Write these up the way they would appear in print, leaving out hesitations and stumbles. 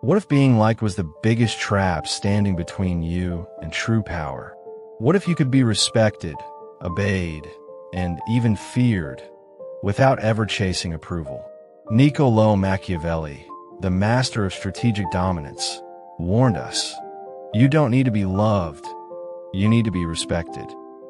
What if being liked was the biggest trap standing between you and true power? What if you could be respected, obeyed, and even feared without ever chasing approval? Niccolò Machiavelli, the master of strategic dominance, warned us, you don't need to be loved, you need to be respected.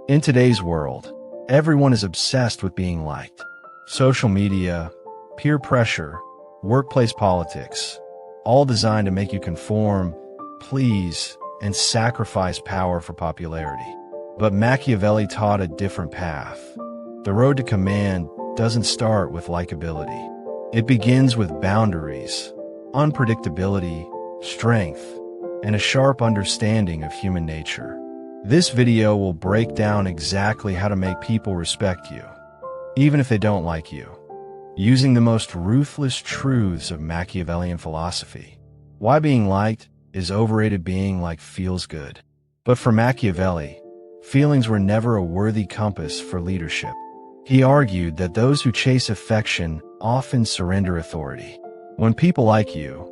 In today's world, everyone is obsessed with being liked. Social media, peer pressure, workplace politics, all designed to make you conform, please, and sacrifice power for popularity. But Machiavelli taught a different path. The road to command doesn't start with likability. It begins with boundaries, unpredictability, strength, and a sharp understanding of human nature. This video will break down exactly how to make people respect you, even if they don't like you, using the most ruthless truths of Machiavellian philosophy. Why being liked is overrated. Being liked feels good. But for Machiavelli, feelings were never a worthy compass for leadership. He argued that those who chase affection often surrender authority. When people like you,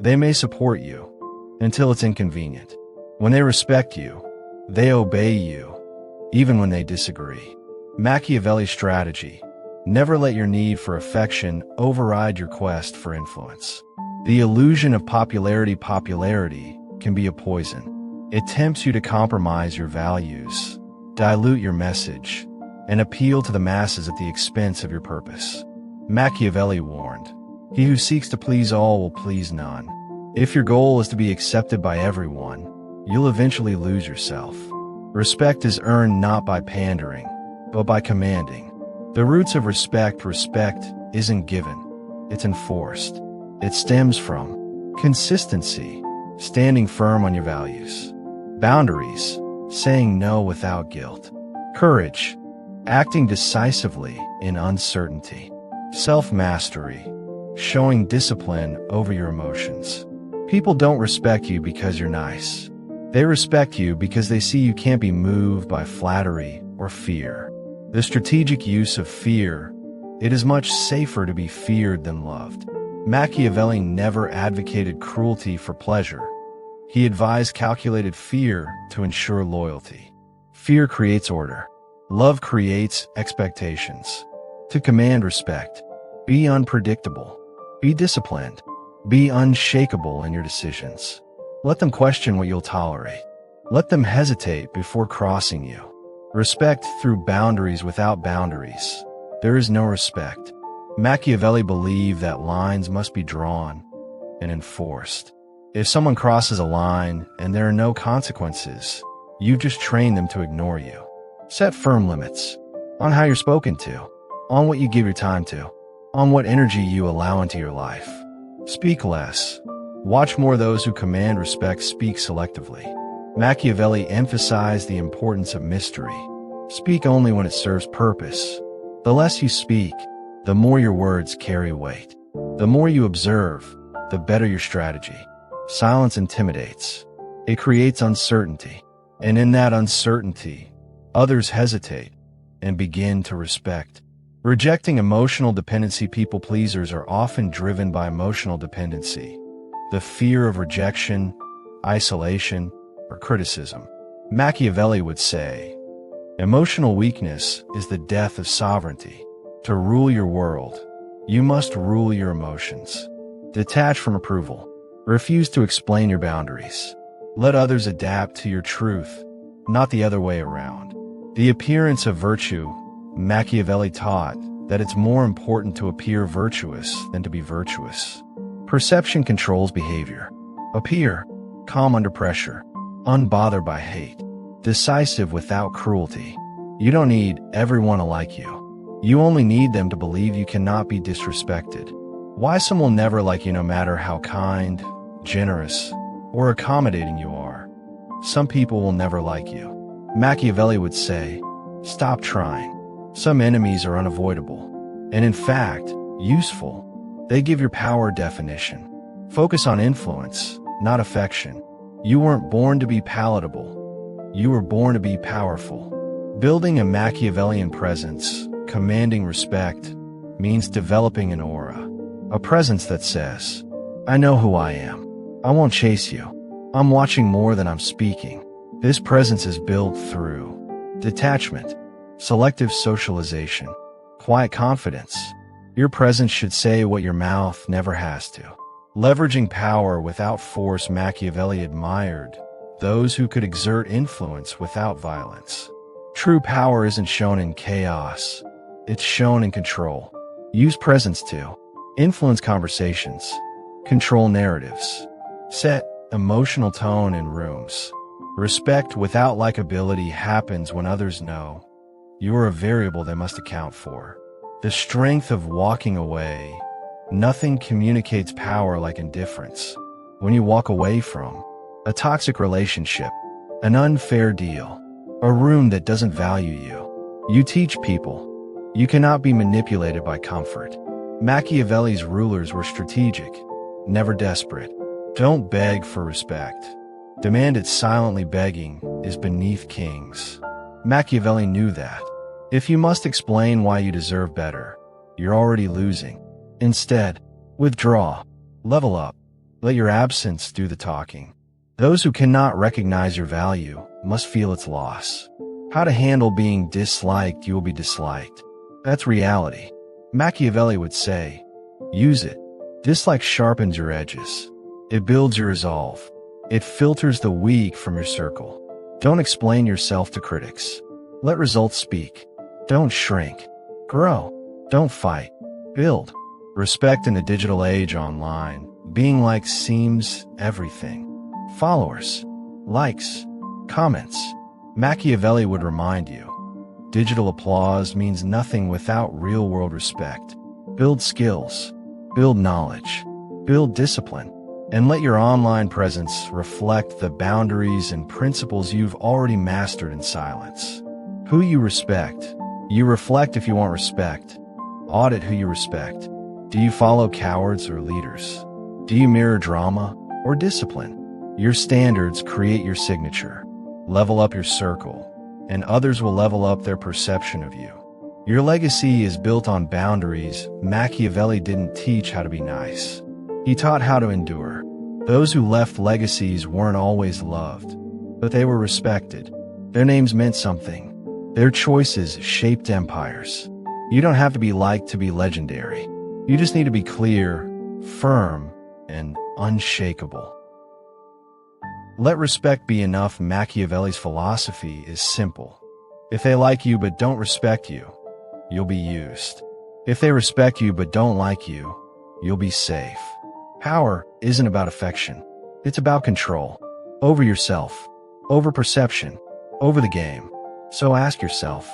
they may support you until it's inconvenient. When they respect you, they obey you, even when they disagree. Machiavelli's strategy: never let your need for affection override your quest for influence. The illusion of popularity can be a poison. It tempts you to compromise your values, dilute your message, and appeal to the masses at the expense of your purpose. Machiavelli warned, he who seeks to please all will please none. If your goal is to be accepted by everyone, you'll eventually lose yourself. Respect is earned not by pandering, but by commanding. The roots of respect isn't given, it's enforced. It stems from consistency, standing firm on your values; boundaries, saying no without guilt; courage, acting decisively in uncertainty; self-mastery, showing discipline over your emotions. People don't respect you because you're nice. They respect you because they see you can't be moved by flattery or fear. The strategic use of fear: it is much safer to be feared than loved. Machiavelli never advocated cruelty for pleasure. He advised calculated fear to ensure loyalty. Fear creates order. Love creates expectations. To command respect, be unpredictable. Be disciplined. Be unshakable in your decisions. Let them question what you'll tolerate. Let them hesitate before crossing you. Respect through boundaries. Without boundaries, there is no respect. Machiavelli believed that lines must be drawn and enforced. If someone crosses a line and there are no consequences, you've just trained them to ignore you. Set firm limits on how you're spoken to, on what you give your time to, on what energy you allow into your life. Speak less. Watch more. Those who command respect speak selectively. Machiavelli emphasized the importance of mystery. Speak only when it serves purpose. The less you speak, the more your words carry weight. The more you observe, the better your strategy. Silence intimidates. It creates uncertainty. And in that uncertainty, others hesitate and begin to respect. Rejecting emotional dependency. People pleasers are often driven by emotional dependency, the fear of rejection, isolation, or criticism. Machiavelli would say, emotional weakness is the death of sovereignty. To rule your world, you must rule your emotions. Detach from approval. Refuse to explain your boundaries. Let others adapt to your truth, not the other way around. The appearance of virtue. Machiavelli taught that it's more important to appear virtuous than to be virtuous. Perception controls behavior. Appear calm under pressure, unbothered by hate, decisive without cruelty. You don't need everyone to like you. You only need them to believe you cannot be disrespected. Why some will never like you no matter how kind, generous, or accommodating you are. Some people will never like you. Machiavelli would say, stop trying. Some enemies are unavoidable, and in fact, useful. They give your power definition. Focus on influence, not affection. You weren't born to be palatable. You were born to be powerful. Building a Machiavellian presence, commanding respect, means developing an aura. A presence that says, I know who I am. I won't chase you. I'm watching more than I'm speaking. This presence is built through detachment, selective socialization, quiet confidence. Your presence should say what your mouth never has to. Leveraging power without force. Machiavelli admired those who could exert influence without violence. True power isn't shown in chaos. It's shown in control. Use presence to influence conversations, control narratives, set emotional tone in rooms. Respect without likability happens when others know you are a variable they must account for. The strength of walking away. Nothing communicates power like indifference. When you walk away from a toxic relationship, an unfair deal, a room that doesn't value you, you teach people you cannot be manipulated by comfort. Machiavelli's rulers were strategic, never desperate. Don't beg for respect. Demand it silently. Begging is beneath kings. Machiavelli knew that. If you must explain why you deserve better, you're already losing. Instead, withdraw. Level up. Let your absence do the talking. Those who cannot recognize your value must feel its loss. How to handle being disliked. You will be disliked. That's reality. Machiavelli would say, use it. Dislike sharpens your edges. It builds your resolve. It filters the weak from your circle. Don't explain yourself to critics. Let results speak. Don't shrink. Grow. Don't fight. Build. Respect in the digital age. Online, being liked seems everything. Followers, likes, comments. Machiavelli would remind you, digital applause means nothing without real-world respect. Build skills, build knowledge, build discipline, and let your online presence reflect the boundaries and principles you've already mastered in silence. Who you respect. You reflect if you want respect. Audit who you respect. Do you follow cowards or leaders? Do you mirror drama or discipline? Your standards create your signature. Level up your circle, and others will level up their perception of you. Your legacy is built on boundaries. Machiavelli didn't teach how to be nice. He taught how to endure. Those who left legacies weren't always loved, but they were respected. Their names meant something. Their choices shaped empires. You don't have to be liked to be legendary. You just need to be clear, firm, and unshakable. Let respect be enough. Machiavelli's philosophy is simple. If they like you but don't respect you, you'll be used. If they respect you but don't like you, you'll be safe. Power isn't about affection. It's about control. Over yourself, over perception, over the game. So ask yourself,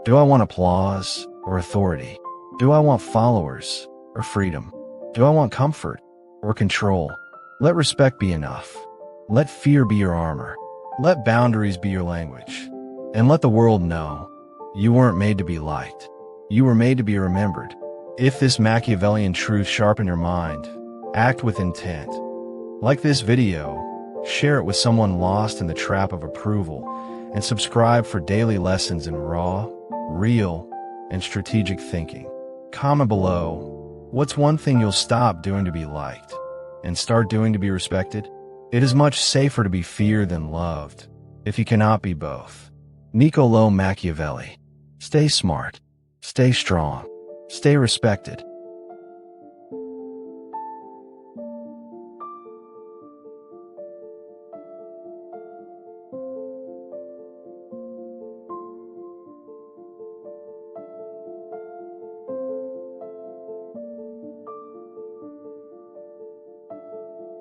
do I want applause or authority? Do I want followers or freedom? Do I want comfort or control? Let respect be enough. Let fear be your armor. Let boundaries be your language. And let the world know you weren't made to be liked. You were made to be remembered. If this Machiavellian truth sharpen your mind, act with intent. Like this video, share it with someone lost in the trap of approval, and subscribe for daily lessons in raw, real, and strategic thinking. Comment below, what's one thing you'll stop doing to be liked and start doing to be respected? It is much safer to be feared than loved, if you cannot be both. Niccolò Machiavelli. Stay smart, stay strong, stay respected.